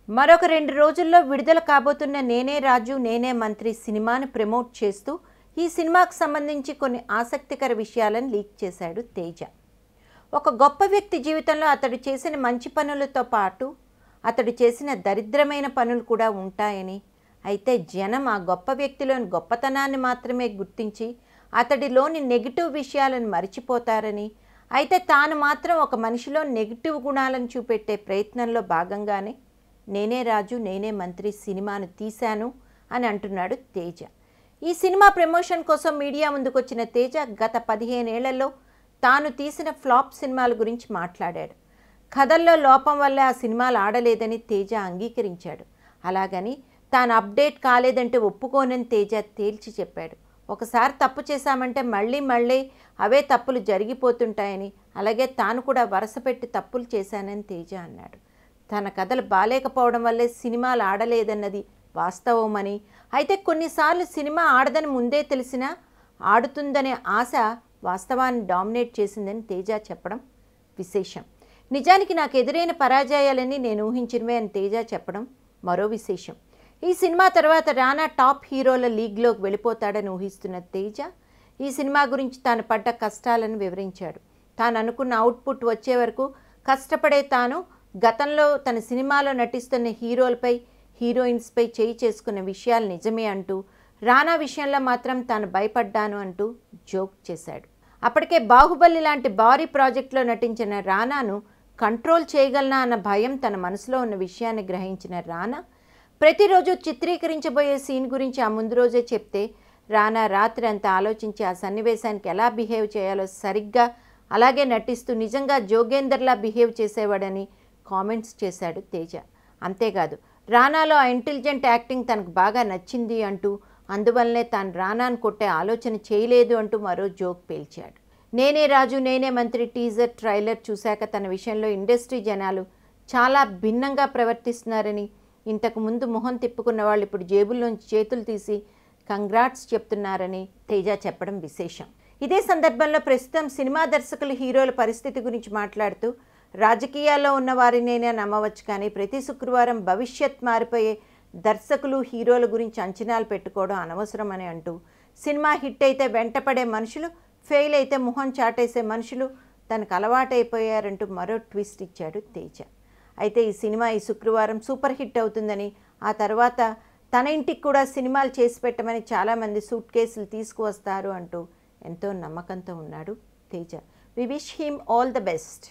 మరొక 2 రోజుల్లో విడుదల కాబోతున్న నేనే రాజు నేనే మంత్రి సినిమాను ప్రమోట్ చేస్తూ ఈ సినిమాకు సంబంధించి కొన్ని ఆసక్తికర విషయాలను లీక్ చేశాడు తేజ. ఒక గొప్ప వ్యక్తి జీవితంలో అతడు చేసిన మంచి పనులతో పాటు అతడు చేసిన దరిద్రమైన పనులు కూడా ఉంటాయని, అయితే జనం ఆ గొప్ప వ్యక్తిలోని గొప్పతనాన్ని మాత్రమే గుర్తించి అతడిలోని నెగిటివ్ విషయాలను మరిచిపోతారని, అయితే తాను మాత్రం ఒక మనిషిలో నెగిటివ్ గుణాలను చూపెట్టే ప్రయత్నంలో భాగంగానే నేనే రాజు నేనే మంత్రి సినిమాను తీశాను అని అంటున్నాడు తేజ. ఈ సినిమా ప్రమోషన్ కోసం మీడియా ముందుకొచ్చిన తేజ గత 15 ఏళ్లలో తాను తీసిన ఫ్లాప్ సినిమాల గురించి మాట్లాడాడు. కథల్లో లోపం వల్ల ఆ సినిమాలు ఆడలేదని తేజ అంగీకరించాడు. అలాగని తాను అప్డేట్ కాలేదంటే ఒప్పుకోనని తేజ తేల్చి చెప్పాడు. ఒకసారి తప్పు చేశామంటే మళ్ళీ అవే తప్పులు జరిగిపోతుంటాయని, అలాగే తాను కూడా వరుసపెట్టి తప్పులు చేశానని తేజ అన్నాడు. తన కథలు బాలేకపోవడం వల్లే సినిమాలు ఆడలేదన్నది వాస్తవమని, అయితే కొన్నిసార్లు సినిమా ఆడదని ముందే తెలిసినా ఆడుతుందనే ఆశ వాస్తవాన్ని డామినేట్ చేసిందని తేజ చెప్పడం విశేషం. నిజానికి నాకు ఎదురైన పరాజయాలని నేను ఊహించినవే అని తేజ చెప్పడం మరో విశేషం. ఈ సినిమా తర్వాత రానా టాప్ హీరోల లీగ్లోకి వెళ్ళిపోతాడని ఊహిస్తున్న తేజ ఈ సినిమా గురించి తాను పడ్డ కష్టాలను వివరించాడు. తాను అనుకున్న అవుట్పుట్ వచ్చే వరకు కష్టపడే తాను గతంలో తన సినిమాలో నటిస్తున్న హీరోలపై హీరోయిన్స్పై చేయి చేసుకున్న విషయాలు నిజమే అంటూ, రానా విషయంలో మాత్రం తాను భయపడ్డాను అంటూ జోక్ చేశాడు. అప్పటికే బాహుబలి లాంటి భారీ ప్రాజెక్టులో నటించిన రానాను కంట్రోల్ చేయగలనా అన్న భయం తన మనసులో ఉన్న విషయాన్ని గ్రహించిన రానా ప్రతిరోజు చిత్రీకరించబోయే సీన్ గురించి ఆ ముందు రోజే చెప్తే రానా రాత్రి అంతా ఆలోచించి ఆ సన్నివేశానికి ఎలా బిహేవ్ చేయాలో సరిగ్గా అలాగే నటిస్తూ నిజంగా జోగేందర్లా బిహేవ్ చేసేవాడని కామెంట్స్ చేశాడు తేజ. అంతేకాదు రానాలో ఆ ఇంటెలిజెంట్ యాక్టింగ్ తనకు బాగా నచ్చింది అంటూ, అందువల్లనే తాను రానాను కొట్టే ఆలోచన చేయలేదు అంటూ మరో జోక్ పేల్చాడు. నేనే రాజు నేనే మంత్రి టీజర్ ట్రైలర్ చూశాక తన విషయంలో ఇండస్ట్రీ జనాలు చాలా భిన్నంగా ప్రవర్తిస్తున్నారని, ఇంతకు ముందు మొహం తిప్పుకున్న వాళ్ళు ఇప్పుడు జేబుల్లోంచి చేతులు తీసి కంగ్రాట్స్ చెప్తున్నారని తేజ చెప్పడం విశేషం. ఇదే సందర్భంలో ప్రస్తుతం సినిమా దర్శకులు హీరోల పరిస్థితి గురించి మాట్లాడుతూ, రాజకీయాల్లో ఉన్న వారినైనా నమ్మవచ్చు కానీ ప్రతి శుక్రవారం భవిష్యత్ మారిపోయే దర్శకులు హీరోల గురించి అంచనాలు పెట్టుకోవడం అనవసరం అని అంటూ, సినిమా హిట్ అయితే వెంటపడే మనుషులు, ఫెయిల్ అయితే మొహం చాటేసే మనుషులు తనకు అలవాటైపోయారంటూ మరో ట్విస్ట్ ఇచ్చాడు తేజ. అయితే ఈ సినిమా ఈ శుక్రవారం సూపర్ హిట్ అవుతుందని, ఆ తర్వాత తన ఇంటికి కూడా సినిమాలు చేసి పెట్టమని చాలామంది సూట్ కేసులు తీసుకువస్తారు అంటూ ఎంతో నమ్మకంతో ఉన్నాడు Teja. We wish him all the best.